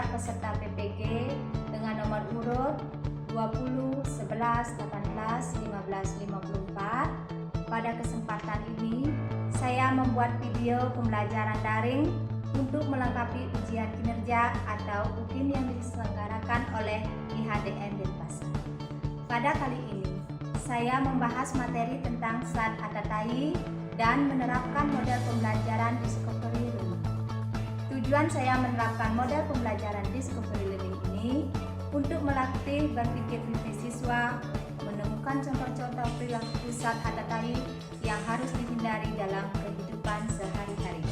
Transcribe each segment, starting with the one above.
daftar peserta PPG dengan nomor urut 20, 11, 18, 15, 54. Pada kesempatan ini, saya membuat video pembelajaran daring untuk melengkapi ujian kinerja atau UKIN yang diselenggarakan oleh IHDN Denpasar. Pada kali ini, saya membahas materi tentang Zat Atatai dan menerapkan model pembelajaran Discovery Learning. Tujuan saya menerapkan model pembelajaran Discovery Learning ini untuk melatih berpikir kritis siswa, menemukan contoh-contoh perilaku Zat Atatai yang harus dihindari dalam kehidupan sehari-hari.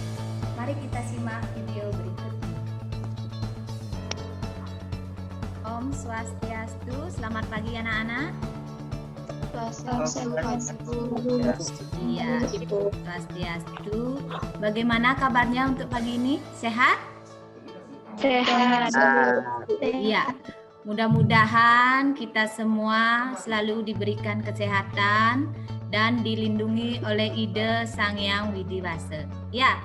Mari kita simak video berikut ini. Om Swastiastu, selamat pagi anak-anak. Iya, Swastiastu. Bagaimana kabarnya untuk pagi ini? Sehat? Sehat. Iya. Mudah-mudahan kita semua selalu diberikan kesehatan dan dilindungi oleh ide Sang Hyang Widiwasa. Ya.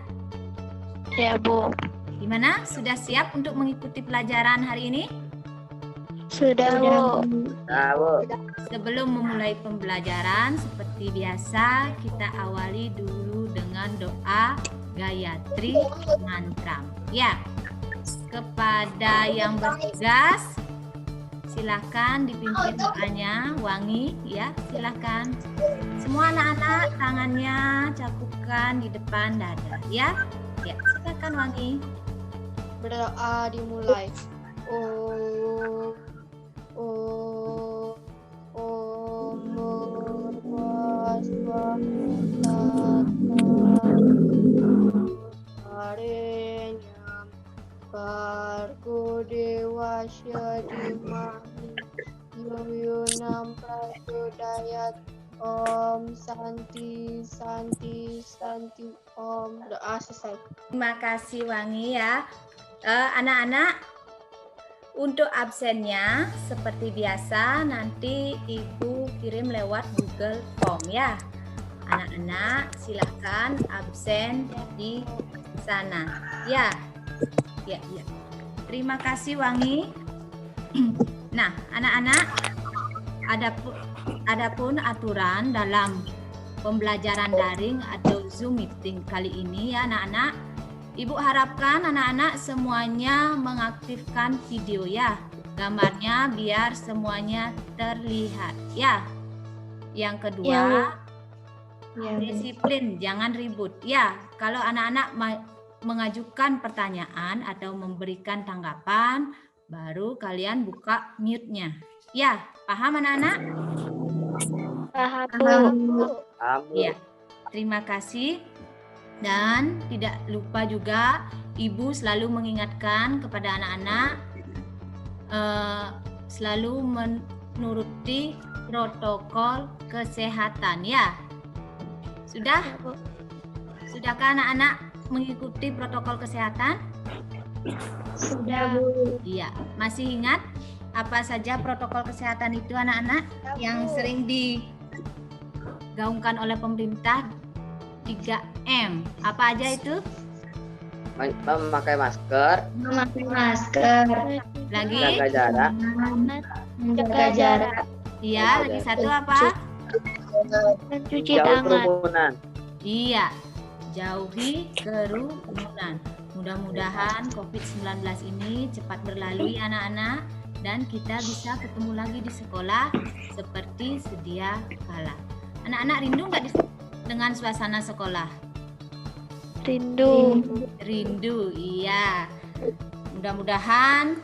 Ya, Bu. Gimana? Sudah siap untuk mengikuti pelajaran hari ini? Sudah, Bu. Sebelum memulai pembelajaran, seperti biasa, kita awali dulu dengan doa Gayatri Mantra. Ya. Kepada yang bertugas, silakan dipimpin doanya, Wangi, ya, silakan. Semua anak-anak tangannya cakupkan di depan dada, ya. Ya, silakan Wangi. Berdoa dimulai. Bargo dewasya dimani yuyunam prachodayat. Om Santi Santi Santi Om. Doa selesai. Terima kasih Wangi ya. Anak-anak, untuk absennya seperti biasa nanti Ibu kirim lewat Google Form ya. Anak-anak silakan absen di sana. Ya. Ya, ya. Terima kasih Wangi. Nah, anak-anak, adapun aturan dalam pembelajaran daring atau Zoom meeting kali ini ya anak-anak, Ibu harapkan anak-anak semuanya mengaktifkan video ya, gambarnya biar semuanya terlihat ya. Yang kedua, disiplin, jangan ribut ya. Kalau anak-anak mengajukan pertanyaan atau memberikan tanggapan, baru kalian buka mute-nya. Ya, paham anak-anak? Paham, Bu. Ya, terima kasih. Dan tidak lupa juga Ibu selalu mengingatkan kepada anak-anak selalu menuruti protokol kesehatan ya. Sudah? Sudahkah anak-anak mengikuti protokol kesehatan? Sudah, Bu. Iya, masih ingat apa saja protokol kesehatan itu anak-anak yang sering digaungkan oleh pemerintah? 3M. Apa aja itu? Memakai masker, Lagi? jaga jarak, Jaga jarak. Iya, lagi satu apa? Mencuci jauh tangan. kerumunan. Iya, jauhi kerumunan. Mudah-mudahan COVID-19 ini cepat berlalu ya anak-anak, dan kita bisa ketemu lagi di sekolah seperti sedia kala. Anak-anak rindu nggak dengan suasana sekolah? Rindu. Rindu, iya. Mudah-mudahan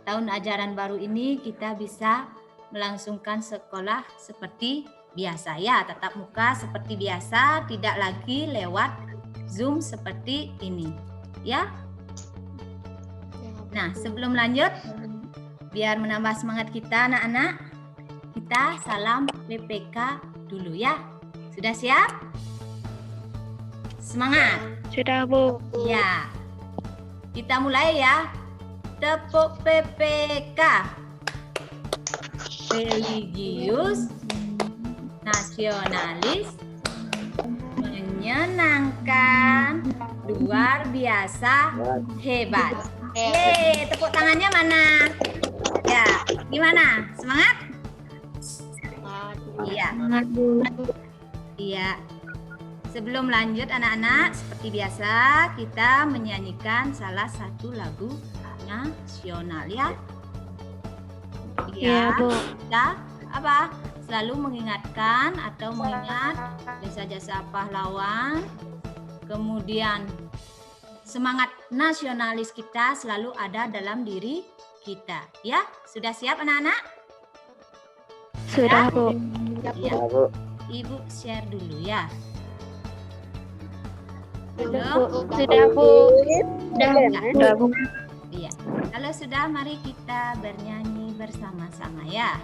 tahun ajaran baru ini kita bisa melangsungkan sekolah seperti biasa ya, tatap muka seperti biasa, tidak lagi lewat Zoom seperti ini. Ya. Nah, sebelum lanjut, biar menambah semangat kita anak-anak, kita salam PPK dulu ya. Sudah siap? Semangat. Sudah, Bu. Ya. Kita mulai ya. Tepuk PPK. Religius, nasionalis, menyenangkan, luar biasa, hebat. Yeay, tepuk tangannya mana? Ya, gimana? Semangat? Iya. Semangat, Bu. Iya. Sebelum lanjut anak-anak, seperti biasa kita menyanyikan salah satu lagu nasional ya. Iya, Bu. Kita apa? Selalu mengingatkan atau mengingat jasa-jasa pahlawan. Kemudian semangat nasionalis kita selalu ada dalam diri kita. Ya, sudah siap anak-anak? Sudah, Bu. Ya. Bu. Ibu share dulu ya. Sudah, Belum? Bu. Sudah, Bu. Sudah, Bu. Iya. Kalau sudah, mari kita bernyanyi bersama-sama ya.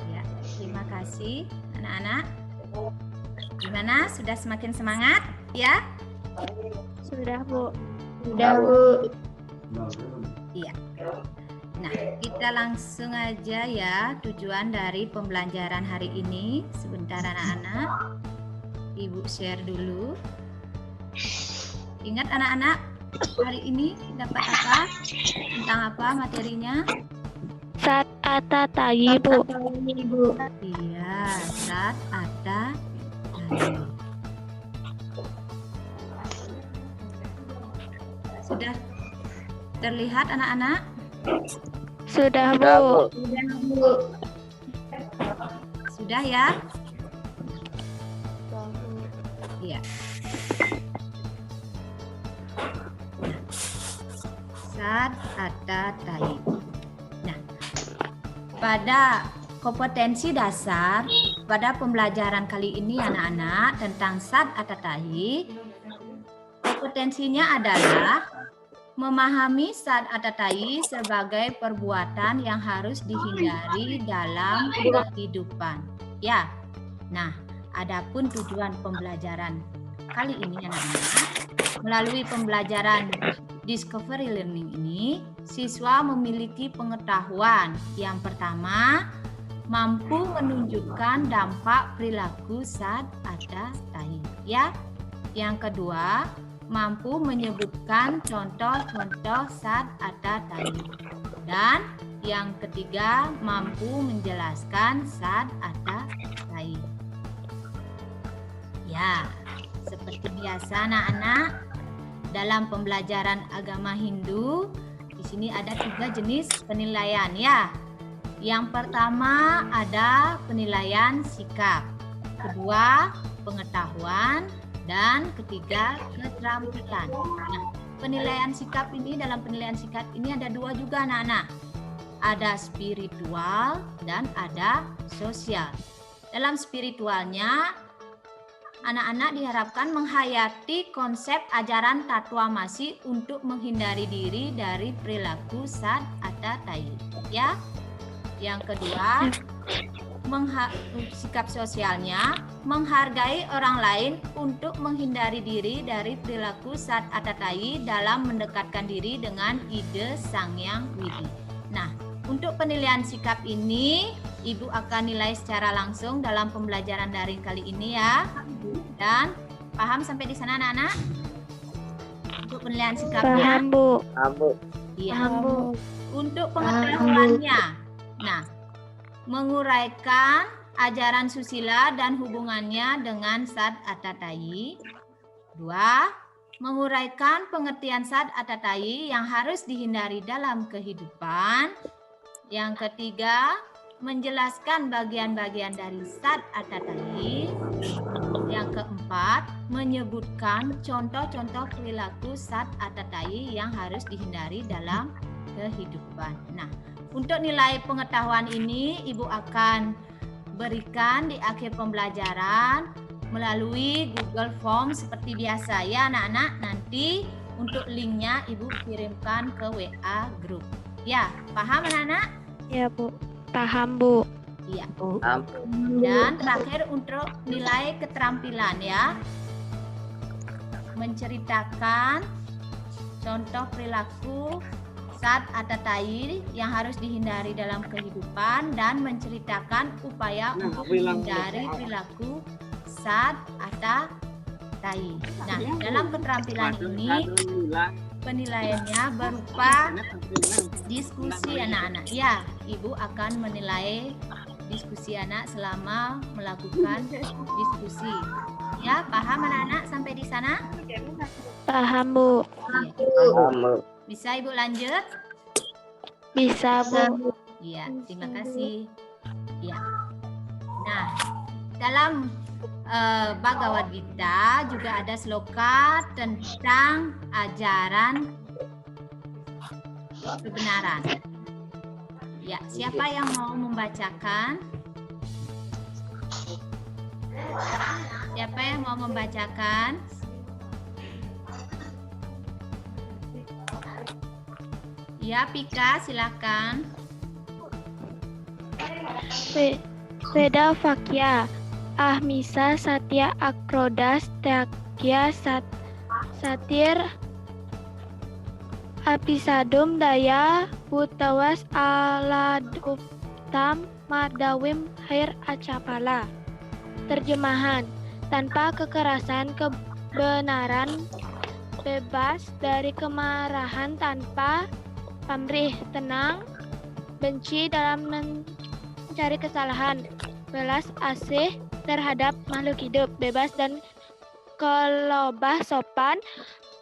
Ya, terima kasih anak-anak. Gimana? Sudah semakin semangat? Ya? Sudah, Bu. Sudah, Bu. Iya. Nah, kita langsung aja ya tujuan dari pembelajaran hari ini. Sebentar anak-anak. Ibu share dulu. Ingat anak-anak, hari ini dapat apa? Tentang apa materinya? Sat ata tayi, Bu. Iya, sat ada tayi. Sudah terlihat anak-anak? Sudah, Sudah, Bu. Bu. Sudah ya? Iya. Sat ada tayi. Nah, pada kompetensi dasar pada pembelajaran kali ini anak-anak tentang sat atau tayi, kompetensinya adalah memahami sat atau tayi sebagai perbuatan yang harus dihindari dalam kehidupan. Ya. Nah, adapun tujuan pembelajaran kali ini anak-anak, melalui pembelajaran Discovery Learning ini, siswa memiliki pengetahuan. Yang pertama, mampu menunjukkan dampak perilaku sat atau tayi. Ya. Yang kedua, mampu menyebutkan contoh-contoh sat atau tayi. Dan yang ketiga, mampu menjelaskan sat atau tayi. Ya, seperti biasa anak-anak, dalam pembelajaran agama Hindu, di sini ada 3 jenis penilaian ya. Yang pertama ada penilaian sikap, kedua pengetahuan, dan ketiga keterampilan. Nah, penilaian sikap ini, dalam penilaian sikap ini ada 2 juga anak-anak. Ada spiritual dan ada sosial. Dalam spiritualnya, anak-anak diharapkan menghayati konsep ajaran Tattwa Masi untuk menghindari diri dari perilaku sat atau tayi. Ya. Yang kedua, sikap sosialnya menghargai orang lain untuk menghindari diri dari perilaku sat atau tayi dalam mendekatkan diri dengan ide Sangyang Widi. Nah, untuk penilaian sikap ini, Ibu akan nilai secara langsung dalam pembelajaran daring kali ini ya. Dan paham sampai di sana anak-anak? Untuk penilaian sikapnya. Paham, Bu. Bu. Iya. Paham, Bu. Untuk pengetahuannya. Nah, menguraikan ajaran susila dan hubungannya dengan sat atau tayi. 2. Menguraikan pengertian sat atau tayi yang harus dihindari dalam kehidupan. Yang ketiga, menjelaskan bagian-bagian dari sat atau tayi. Yang keempat, menyebutkan contoh-contoh perilaku sat atau tayi yang harus dihindari dalam kehidupan. Nah, untuk nilai pengetahuan ini Ibu akan berikan di akhir pembelajaran melalui Google Form seperti biasa ya anak-anak. Nanti untuk linknya Ibu kirimkan ke WA grup. Ya, paham anak-anak? Ya, Bu. Paham, Bu. Iya. Paham. Dan terakhir untuk nilai keterampilan ya. Menceritakan contoh perilaku Sat atau Tai yang harus dihindari dalam kehidupan dan menceritakan upaya untuk menghindari perilaku Sat atau Tai. Nah, dalam keterampilan ini penilaiannya berupa diskusi anak-anak. Ya, Ibu akan menilai diskusi anak selama melakukan diskusi. Ya, paham anak-anak sampai di sana? Paham, Bu. Paham. Bisa Ibu lanjut? Bisa, Bu. Iya, terima kasih. Ya. Nah, dalam Bhagavad Gita juga ada sloka tentang ajaran kebenaran. Ya, siapa yang mau membacakan? Siapa yang mau membacakan? Ya, Pika, silakan. Veda Vakya Ahmisa Satya Akrodas Tyagya Satir Apisadum Daya Butawas Aladuptam Madawim Hair Acapala. Terjemahan: tanpa kekerasan kebenaran, bebas dari kemarahan tanpa pamrih, tenang, benci dalam mencari kesalahan, belas asih terhadap makhluk hidup, bebas dan kelobah sopan,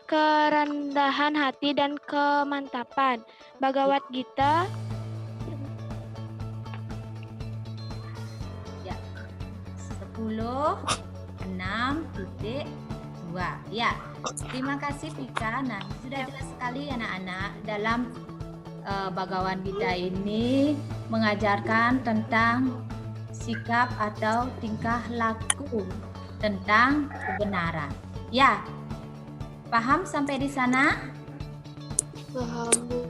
kerendahan hati dan kemantapan. Bhagavad Gita Ya. 10:6.2. Ya. Terima kasih Pika. Nah, sudah jelas sekali anak-anak dalam Bhagavad Gita ini mengajarkan tentang sikap atau tingkah laku tentang kebenaran. Ya, paham sampai di sana?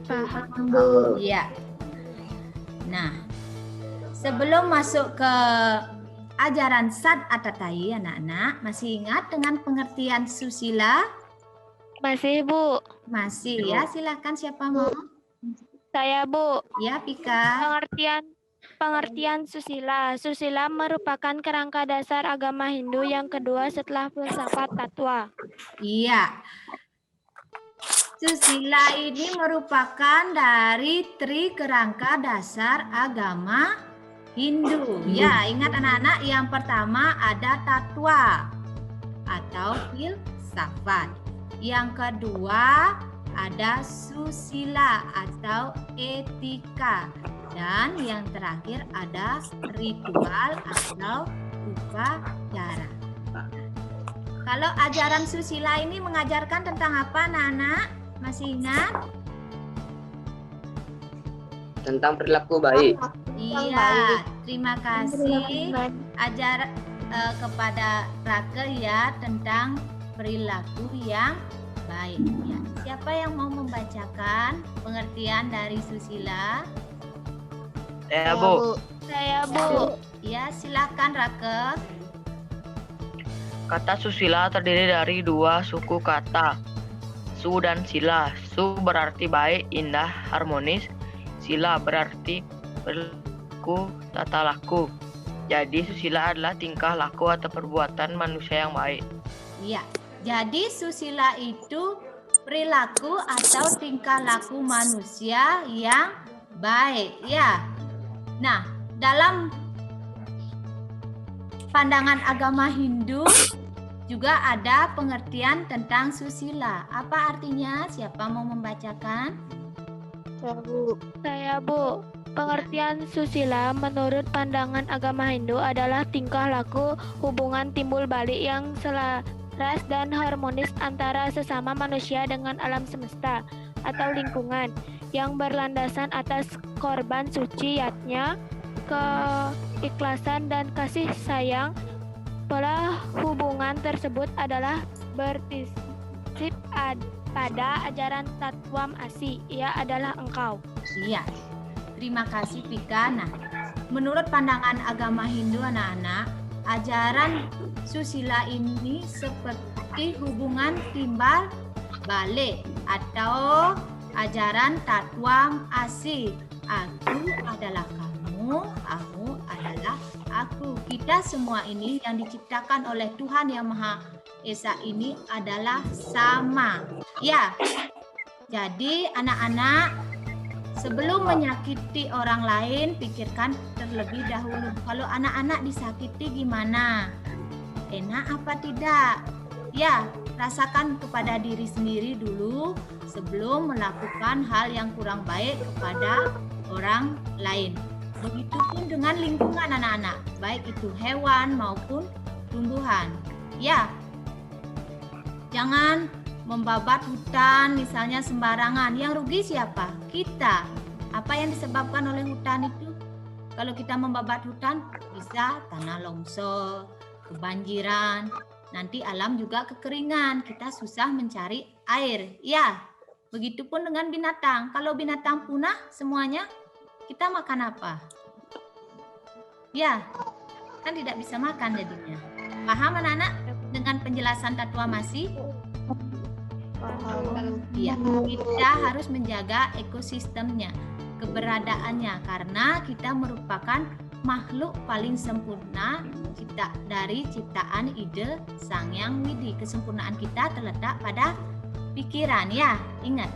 Paham, Bu. Iya. Nah, sebelum masuk ke ajaran Sat atau Tai, anak-anak masih ingat dengan pengertian susila? Masih, Bu. Masih ya, silakan siapa mau? Saya, Bu. Ya, Pika. Pengertian susila. Susila merupakan kerangka dasar agama Hindu yang kedua setelah filsafat tatwa. Iya. Susila ini merupakan dari kerangka dasar agama Hindu. Ya, ingat anak-anak, yang pertama ada tatwa atau filsafat. Yang kedua ada susila atau etika. Dan yang terakhir ada ritual atau upacara. Kalau ajaran susila ini mengajarkan tentang apa, anak-anak? Masih ingat? Tentang perilaku baik. Iya, terima kasih. Ajar kepada Rake ya tentang perilaku yang baik. Ya. Siapa yang mau membacakan pengertian dari susila? Ya, Bu. Saya, Bu. Ya, silakan Rake. Kata susila terdiri dari dua suku kata, su dan sila. Su berarti baik, indah, harmonis. Sila berarti perilaku, tata laku. Jadi susila adalah tingkah laku atau perbuatan manusia yang baik. Iya, jadi susila itu perilaku atau tingkah laku manusia yang baik. Ya. Nah, dalam pandangan agama Hindu juga ada pengertian tentang susila. Apa artinya? Siapa mau membacakan? Saya, Bu. Pengertian susila menurut pandangan agama Hindu adalah tingkah laku hubungan timbul balik yang selaras dan harmonis antara sesama manusia dengan alam semesta atau lingkungan yang berlandasan atas korban suci yatnya, keikhlasan dan kasih sayang, Pola hubungan tersebut adalah berprinsip pada ajaran Tatwam Asi. Ia adalah engkau. Iya. Terima kasih Pika. Nah, menurut pandangan agama Hindu anak-anak, ajaran susila ini seperti hubungan timbal balik atau ajaran Tatwam Asi. Aku adalah kamu adalah aku. Kita semua ini yang diciptakan oleh Tuhan Yang Maha Esa ini adalah sama. Ya. Jadi anak-anak, sebelum menyakiti orang lain, pikirkan terlebih dahulu. Kalau anak-anak disakiti gimana? Enak apa tidak? Ya, rasakan kepada diri sendiri dulu sebelum melakukan hal yang kurang baik kepada orang lain. Begitupun dengan lingkungan anak-anak, baik itu hewan maupun tumbuhan. Ya, jangan membabat hutan misalnya sembarangan. Yang rugi siapa? Kita. Apa yang disebabkan oleh hutan itu? Kalau kita membabat hutan, bisa tanah longsor, kebanjiran, nanti alam juga kekeringan. Kita susah mencari air. Ya, begitupun dengan binatang. Kalau binatang punah semuanya, kita makan apa? Ya, kan tidak bisa makan jadinya. Paham anak-anak dengan penjelasan Tatwam Asi? Iya, kita harus menjaga ekosistemnya, keberadaannya, karena kita merupakan makhluk paling sempurna dari ciptaan ide Sang Yang Widi. Kesempurnaan kita terletak pada pikiran, ya. Ingat,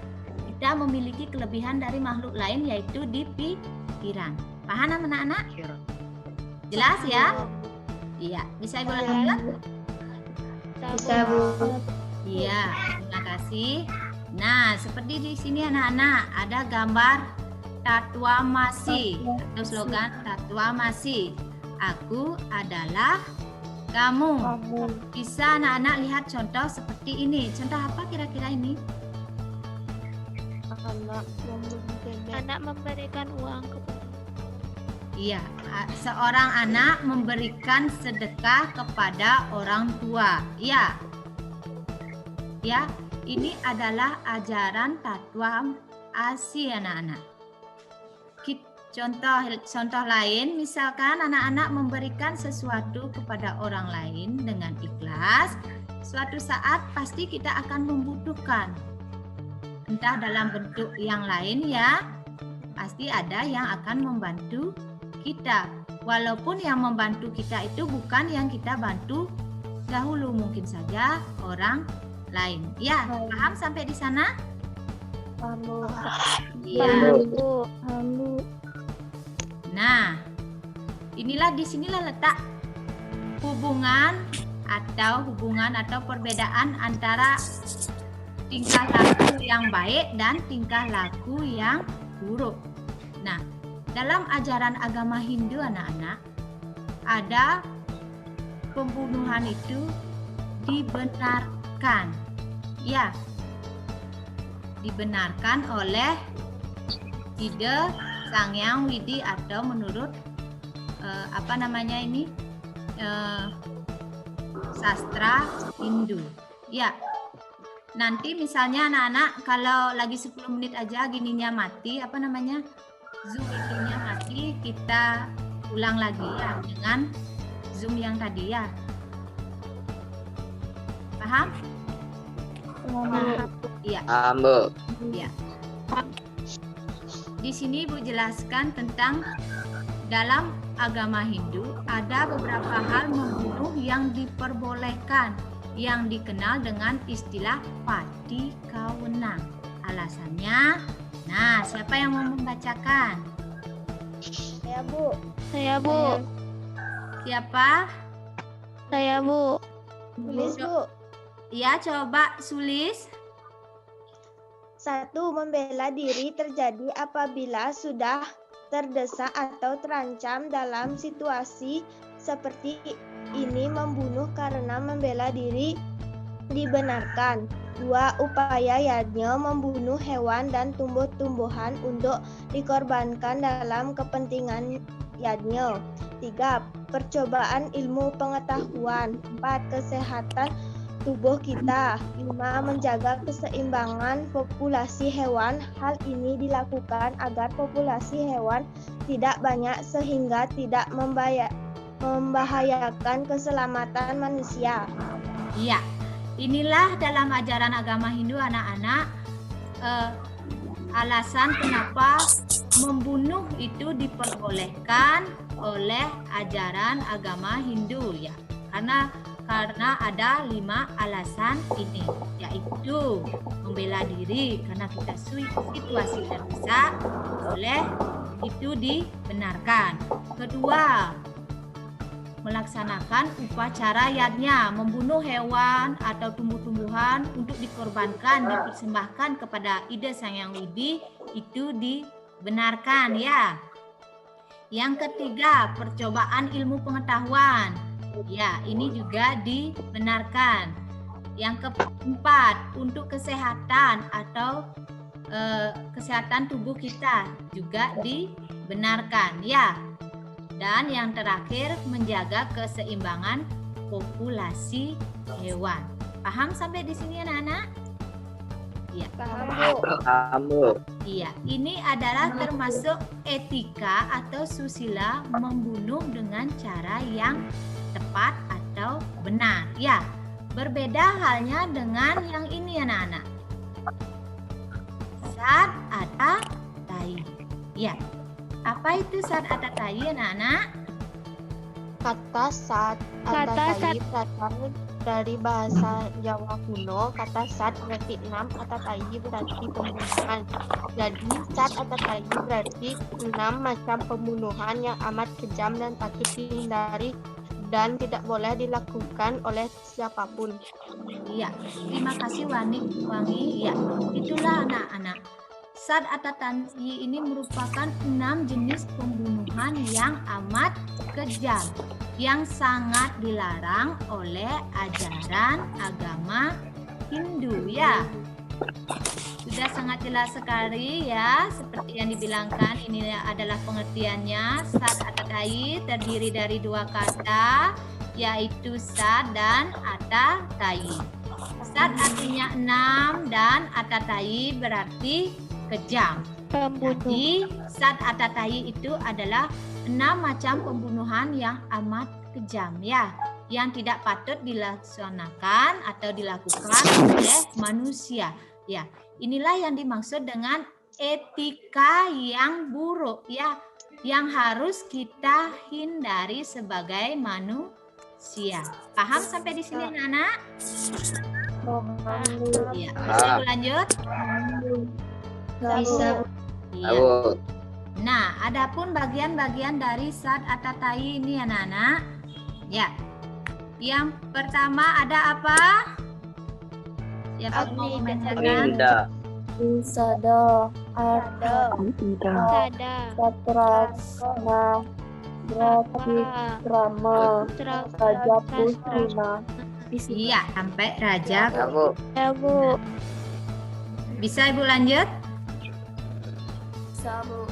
kita memiliki kelebihan dari makhluk lain, yaitu di pikiran. Paham anak-anak? Jelas ya? Iya, bisa Ibu lanjutkan? Bisa, Bu. Iya, terima kasih. Nah, seperti di sini anak-anak ada gambar Tatwam Asi atau slogan Tatwam Asi. Aku adalah kamu. Bisa anak-anak lihat contoh seperti ini. Contoh apa kira-kira ini? Anak memberikan uang kepada. Iya, seorang anak memberikan sedekah kepada orang tua. Iya. Ya, ini adalah ajaran Tatwam Asi anak-anak. Contoh lain, misalkan anak-anak memberikan sesuatu kepada orang lain dengan ikhlas, suatu saat pasti kita akan membutuhkan. Entah dalam bentuk yang lain ya, pasti ada yang akan membantu kita. Walaupun yang membantu kita itu bukan yang kita bantu dahulu, mungkin saja orang lain. Ya, paham sampai di sana? Paham. Iya. Bu. Nah, disinilah letak hubungan atau perbedaan antara tingkah laku yang baik dan tingkah laku yang buruk. Nah, dalam ajaran agama Hindu anak-anak, ada pembunuhan itu dibenarkan. Ya, dibenarkan oleh ide Sang Yang Widi atau menurut sastra Hindu. Ya, nanti misalnya anak-anak kalau lagi 10 menit aja gininya mati, Zoom itunya mati, kita ulang lagi ya dengan Zoom yang tadi ya. Paham? Iya. Paham, Bu. Iya. Di sini Ibu jelaskan tentang dalam agama Hindu ada beberapa hal membunuh yang diperbolehkan yang dikenal dengan istilah patikawenang. Alasannya, nah siapa yang mau membacakan? Saya, Bu. Siapa? Saya, Bu. Tulis, Bu. Ya, coba sulis. 1. Membela diri terjadi apabila sudah terdesak atau terancam dalam situasi seperti ini. Membunuh karena membela diri dibenarkan. 2. Upaya yajna membunuh hewan dan tumbuh-tumbuhan untuk dikorbankan dalam kepentingan yajna. 3. percobaan ilmu pengetahuan. 4. Kesehatan tubuh kita. 5. Menjaga keseimbangan populasi hewan. Hal ini dilakukan agar populasi hewan tidak banyak sehingga tidak membahayakan keselamatan manusia. Iya, inilah dalam ajaran agama Hindu anak-anak alasan kenapa membunuh itu diperbolehkan oleh ajaran agama Hindu ya. Karena ada 5 alasan ini, yaitu membela diri karena kita situasi terdesak, oleh itu dibenarkan. Kedua, melaksanakan upacara yadnya, membunuh hewan atau tumbuh-tumbuhan untuk dikorbankan, dipersembahkan kepada ide Sang Yang Widi, itu dibenarkan ya. Yang ketiga, percobaan ilmu pengetahuan. Ya, ini juga dibenarkan. Yang keempat, untuk kesehatan atau kesehatan tubuh kita juga dibenarkan ya. Dan yang terakhir, menjaga keseimbangan populasi hewan. Paham sampai di sini anak-anak? Iya. Paham, Bu. Iya, ini adalah termasuk etika atau susila membunuh dengan cara yang tepat atau benar. Ya, berbeda halnya dengan yang ini anak-anak. Sat atau tai. Ya, apa itu sat atau tai anak-anak? Kata sat atau tai berasal dari bahasa Jawa kuno. Kata sat berarti 6, atau tai berarti pembunuhan. Jadi sat atau tai berarti 6 macam pembunuhan yang amat kejam dan patut dihindari dan tidak boleh dilakukan oleh siapapun. Iya, terima kasih Wangi. Ya, itulah anak-anak. Sat atau tai ini merupakan 6 jenis pembunuhan yang amat kejam, yang sangat dilarang oleh ajaran agama Hindu ya. Sudah sangat jelas sekali ya, seperti yang dibilangkan ini adalah pengertiannya. Sat atau tai terdiri dari 2 kata, yaitu sat dan ata tai. Sat artinya 6 dan ata tai berarti kejam. Jadi sat atau tai itu adalah 6 macam pembunuhan yang amat kejam ya, yang tidak patut dilaksanakan atau dilakukan oleh manusia. Ya, inilah yang dimaksud dengan etika yang buruk ya, yang harus kita hindari sebagai manusia. Paham sampai di sini anak-anak? Ya, bisa lanjut? Bisa. Iya. Nah, adapun bagian-bagian dari sat atau tai ini anak-anak. Ya. Yang pertama ada apa? Siapa mau membacakan? Agninda. Sada, Sada, Satrasna, Drama, Raja Pustina. Iya, sampai raja. Ya, Bu. ya Bu. Bisa Ibu lanjut? Ya, Bu.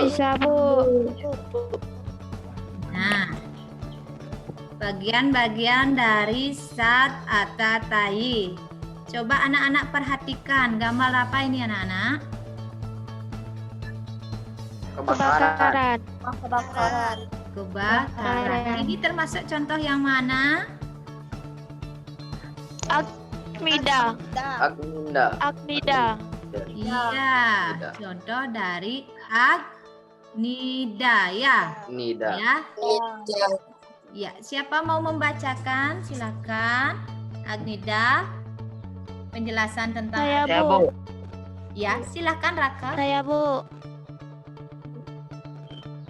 Bisa Bu. Nah, bagian-bagian dari sat atau tai. Coba anak-anak perhatikan gambar apa ini anak-anak? Kebakaran. Kebakaran. Ini termasuk contoh yang mana? Agninda. Iya, contoh dari Agninda ya. Nida. Ya. Ya, siapa mau membacakan? Silakan. Agninda. Penjelasan tentang Saya Ya, Bu. Bu. Ya, silakan Raka. Saya Bu.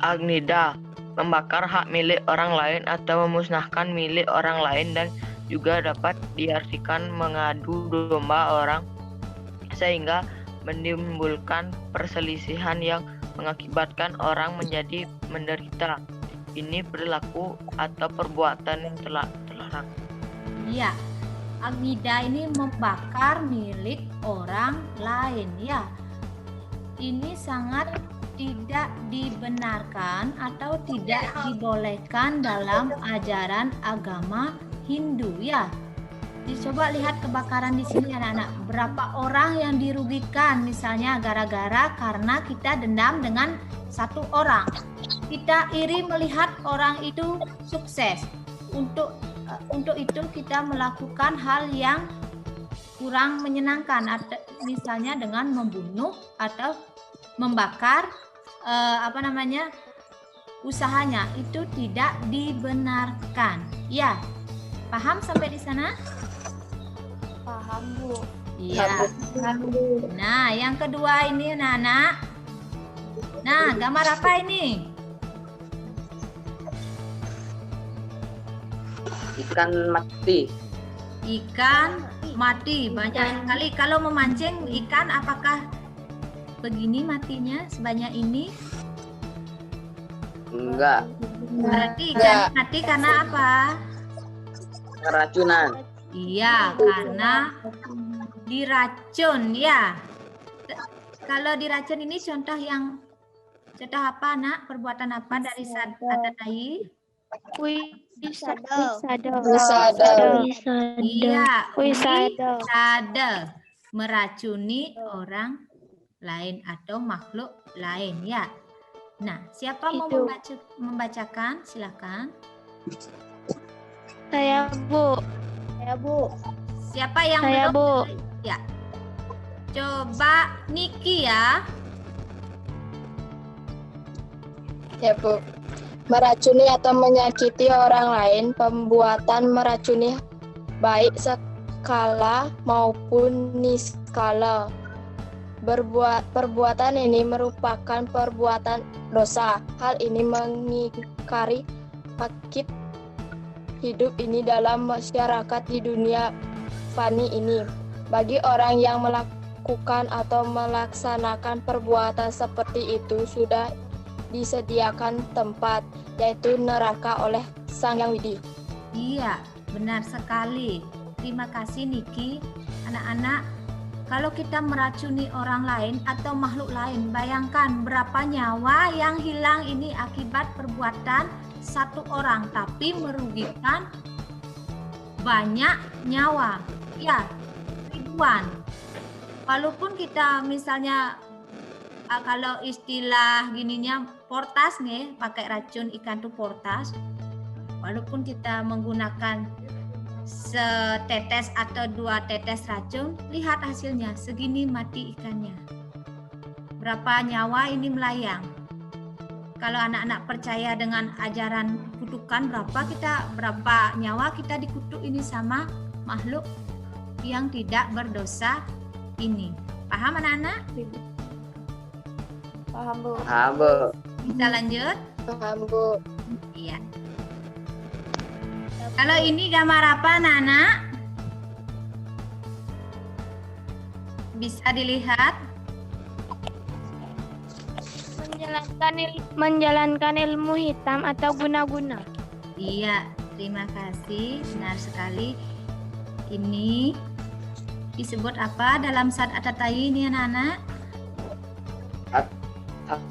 Agninda, membakar hak milik orang lain atau memusnahkan milik orang lain, dan juga dapat diartikan mengadu domba orang sehingga menimbulkan perselisihan yang mengakibatkan orang menjadi menderita. Ini perilaku atau perbuatan yang terlarang. Iya. Agninda ini membakar milik orang lain ya. ini sangat tidak dibenarkan atau tidak dibolehkan dalam ajaran agama Hindu ya. Coba lihat kebakaran di sini anak-anak. Berapa orang yang dirugikan misalnya gara-gara karena kita dendam dengan satu orang. Kita iri melihat orang itu sukses. Untuk itu kita melakukan hal yang kurang menyenangkan, misalnya dengan membunuh atau membakar usahanya. Itu tidak dibenarkan. Ya, paham sampai di sana? Paham, Bu. Iya. Nah, yang kedua ini anak-anak. Nah, gambar apa ini? Ikan mati. Ikan mati. Banyak sekali. Kalau memancing ikan, apakah begini matinya sebanyak ini? Enggak. Berarti ikan mati karena apa? Keracunan. Iya, karena diracun ya. Kalau diracun ini contoh apa nak? Perbuatan apa dari Atatai? Wisada. Iya, Wisada. wisada. Meracuni orang lain atau makhluk lain ya. Nah, siapa mau Itu. membacakan? Silakan. Saya, Bu. Siapa yang Saya, belum? Bu. Ya. Coba Niki ya. Ya, Bu. Meracuni atau menyakiti orang lain, pembuatan meracuni baik skala maupun niskala. Perbuatan ini merupakan perbuatan dosa. Hal ini mengingkari hakik hidup ini dalam masyarakat di dunia fani ini. Bagi orang yang melakukan atau melaksanakan perbuatan seperti itu sudah disediakan tempat, yaitu neraka oleh Sang Yang Widi. Iya, benar sekali. Terima kasih Niki. Anak-anak, kalau kita meracuni orang lain atau makhluk lain, bayangkan berapa nyawa yang hilang ini akibat perbuatan satu orang, tapi merugikan banyak nyawa. Ya, ribuan. Walaupun kita misalnya kalau istilah gininya portas nih, pakai racun ikan tuh portas. Walaupun kita menggunakan setetes atau 2 tetes racun, lihat hasilnya, segini mati ikannya. Berapa nyawa ini melayang. Kalau anak-anak percaya dengan ajaran kutukan, berapa nyawa kita dikutuk ini sama makhluk yang tidak berdosa ini. Paham anak-anak? Paham, Bu. Paham, Bu. Bisa lanjut? Paham, Bu. Iya. Kalau ini gambar apa, Nana? Bisa dilihat? Menjalankan ilmu hitam atau guna-guna. Iya, terima kasih. Benar sekali. Ini disebut apa dalam Sad Atatai ini, anak-anak?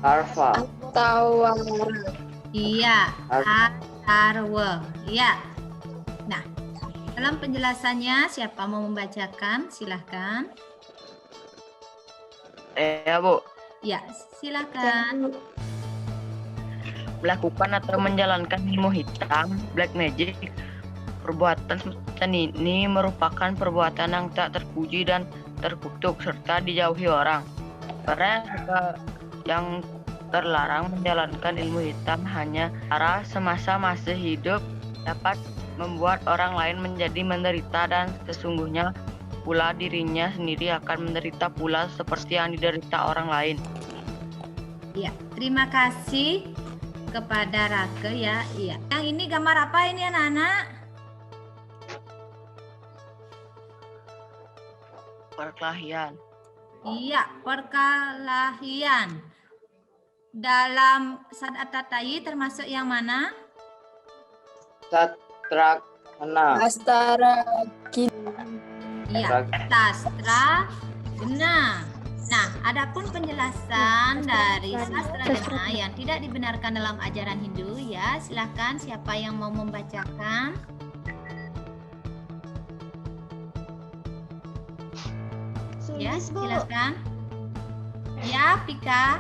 Harfa. Tahu Iya, Atharwa. Iya. Nah, dalam penjelasannya siapa mau membacakan? Silahkan. Ya, Bu. Ya, silahkan. Melakukan atau menjalankan ilmu hitam, black magic. Perbuatan semacam ini merupakan perbuatan yang tak terpuji dan terkutuk serta dijauhi orang. Mereka yang terlarang menjalankan ilmu hitam hanya cara semasa masih hidup dapat membuat orang lain menjadi menderita, dan sesungguhnya pula dirinya sendiri akan menderita pula seperti yang diderita orang lain. Ya, terima kasih kepada Rake ya. Iya. Yang ini gambar apa ini anak-anak? Perkelahian. Iya, perkelahian. Dalam Sad Atatai termasuk yang mana? Satrakana. Astara Iya, Tastra Gena. Nah, adapun penjelasan dari sastra Gana yang tidak dibenarkan dalam ajaran Hindu, ya, silahkan siapa yang mau membacakan. Ya, Sulis, Bu. silakan. Ya, Pika.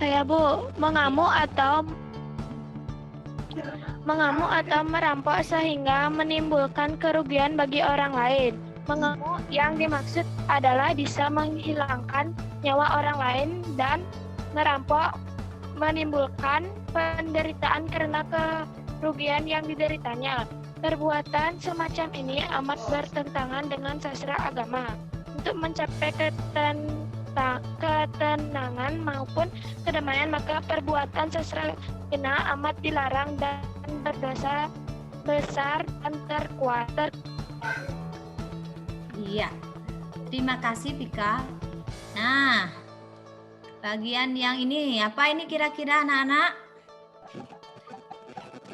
Saya, Bu, mengamuk atau merampok sehingga menimbulkan kerugian bagi orang lain. Mengamuk yang dimaksud adalah bisa menghilangkan nyawa orang lain, dan merampok menimbulkan penderitaan karena kerugian yang dideritanya. Perbuatan semacam ini amat bertentangan dengan sastra agama. Untuk mencapai ketenangan maupun kedamaian, maka perbuatan sastra Gana amat dilarang dan berdosa besar dan terkuat. Iya. Terima kasih, Pika. Nah, bagian yang ini, apa ini kira-kira anak-anak?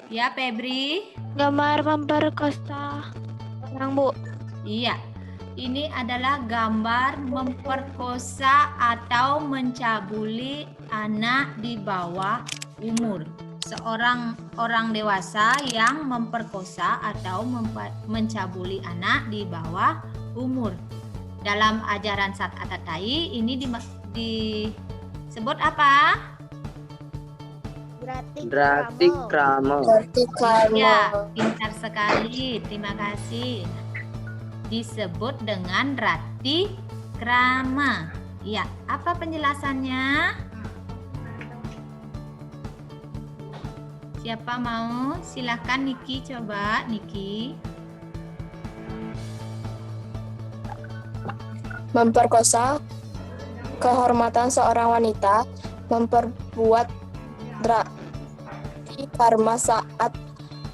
Ya, Febri. Gambar memperkosa orang, Bu. Iya. Ini adalah gambar memperkosa atau mencabuli anak di bawah umur. Seorang orang dewasa yang memperkosa atau mencabuli anak di bawah umur. Dalam ajaran Sat Atatai ini disebut apa? Berarti krama. Ya, pintar sekali. Terima kasih. Disebut dengan rati krama. Ya, apa penjelasannya? Siapa mau? Silahkan Niki, coba Niki. Memperkosa kehormatan seorang wanita, memperbuat drati karma saat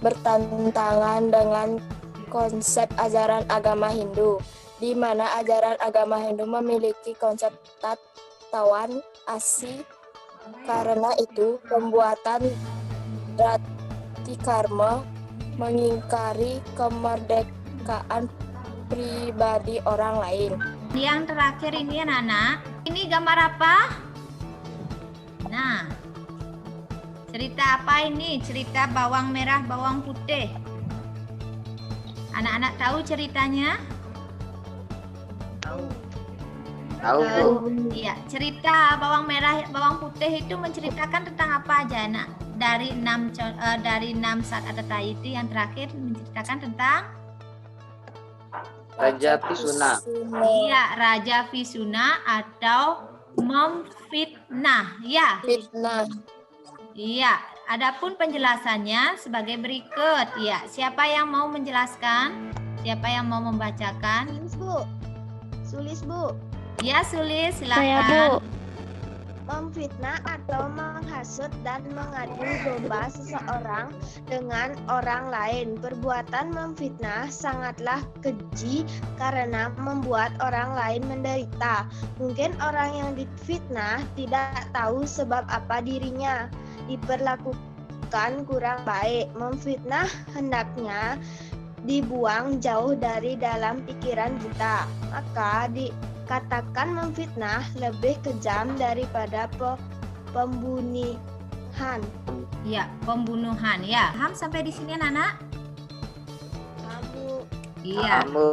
bertentangan dengan konsep ajaran agama Hindu, di mana ajaran agama Hindu memiliki konsep tawan asi. Karena itu, pembuatan drati karma mengingkari kemerdekaan pribadi orang lain. Yang terakhir ini anak-anak, ini gambar apa? Nah, cerita apa ini? Cerita bawang merah, bawang putih. Anak-anak tahu ceritanya? Tahu, Bu. Iya, cerita bawang merah, bawang putih itu menceritakan tentang apa aja, Nak? Dari 6 Sat Atatai itu yang terakhir menceritakan tentang Raja Pisuna. iya, Raja Visuna atau memfitnah, ya. Fitnah. Iya, adapun penjelasannya sebagai berikut. Ya, siapa yang mau menjelaskan? Siapa yang mau membacakan? Sulis, Bu. Ya, Sulis, Saya, Bu. silakan. Memfitnah atau menghasut dan mengadu domba seseorang dengan orang lain. Perbuatan memfitnah sangatlah keji karena membuat orang lain menderita. Mungkin orang yang difitnah tidak tahu sebab apa dirinya diperlakukan kurang baik. Memfitnah hendaknya dibuang jauh dari dalam pikiran kita. Maka dikatakan memfitnah lebih kejam daripada pembunuhan. Ya, pembunuhan. Ya, paham sampai di sini, anak-anak? Kamu Iya. Kamu.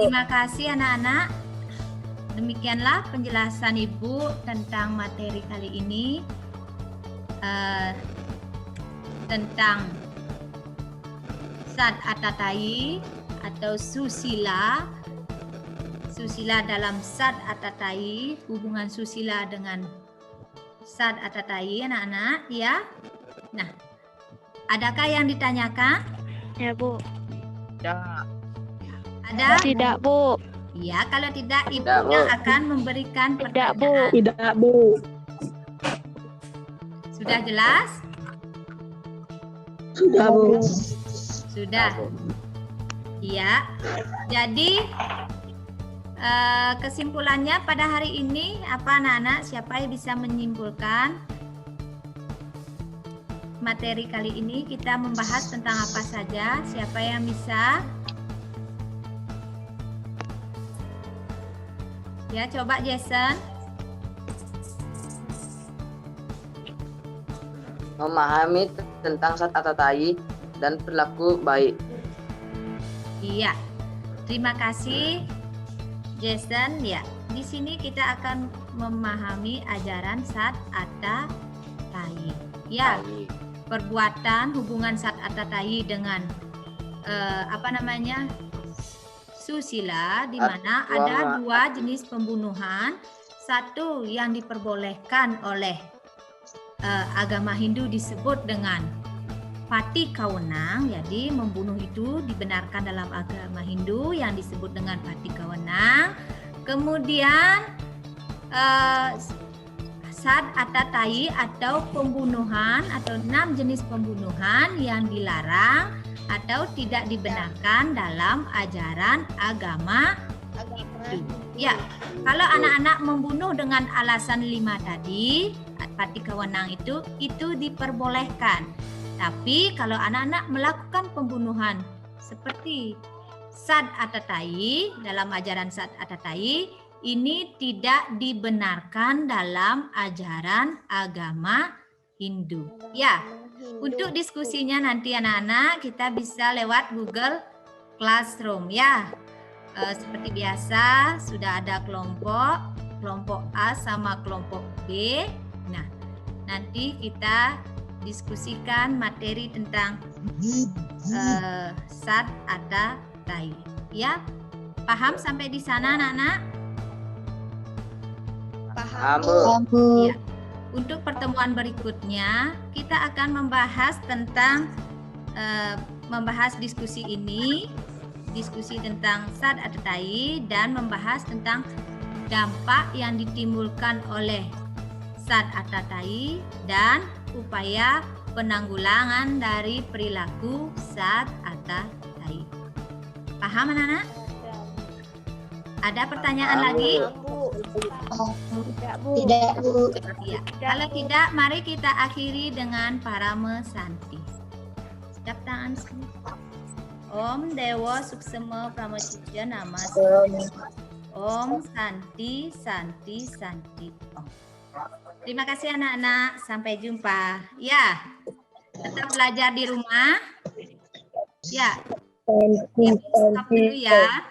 Terima kasih, anak-anak. Demikianlah penjelasan Ibu tentang materi kali ini, tentang Sat Atatai atau susila. Susila dalam Sat Atatai, hubungan susila dengan Sat Atatai, anak-anak, ya. Nah, adakah yang ditanyakan? Ya, Bu. Ya, Ada? Tidak, Bu. Ya, kalau tidak, Ibu Tidak, Bu. yang akan memberikan Tidak, Bu. pertanyaan. Tidak, Bu. Sudah jelas? Sudah, Bu. Sudah. Iya. Jadi kesimpulannya pada hari ini apa, anak-anak? Siapa yang bisa menyimpulkan materi kali ini? Kita membahas tentang apa saja? Siapa yang bisa? Ya, coba Jason. Memahami tentang zat atau tai dan perilaku baik. Iya. Terima kasih Jason. Ya, di sini kita akan memahami ajaran Sat Atta Tai. Ya, Baik. perbuatan hubungan Sat Atta Tai dengan susila, di mana ada dua jenis pembunuhan. Satu yang diperbolehkan oleh agama Hindu disebut dengan pati kawenang. Jadi membunuh itu dibenarkan dalam agama Hindu yang disebut dengan pati kawenang. Kemudian Sat Atta Tai atau pembunuhan atau 6 jenis pembunuhan yang dilarang atau tidak dibenarkan dalam ajaran agama. Ya, kalau anak-anak membunuh dengan alasan 5 tadi, pati kawenang itu diperbolehkan. Tapi kalau anak-anak melakukan pembunuhan seperti Sat Atta Tai dalam ajaran Sat Atta Tai, ini tidak dibenarkan dalam ajaran agama Hindu. Ya, untuk diskusinya nanti anak-anak kita bisa lewat Google Classroom ya. Seperti biasa sudah ada kelompok A sama kelompok B. Nah, nanti kita diskusikan materi tentang Sat Atta Tai. Ya, paham sampai di sana anak-anak? Paham, Bu. Ya. Untuk pertemuan berikutnya kita akan membahas tentang membahas diskusi tentang Sat Atta Tai dan membahas tentang dampak yang ditimbulkan oleh Sat Atta Tai dan upaya penanggulangan dari perilaku Sat Atta Tai. Paham anak-anak? Ada pertanyaan lagi? Tidak, Bu. Ya. Kalau tidak, mari kita akhiri dengan Parama Santi. Sedap tangan semua. Om Dewa Suksema Pramacitya Namaste. Om Santi Santi Santi Om. Terima kasih anak-anak. Sampai jumpa. Ya, tetap belajar di rumah. Ya. Stop dulu ya.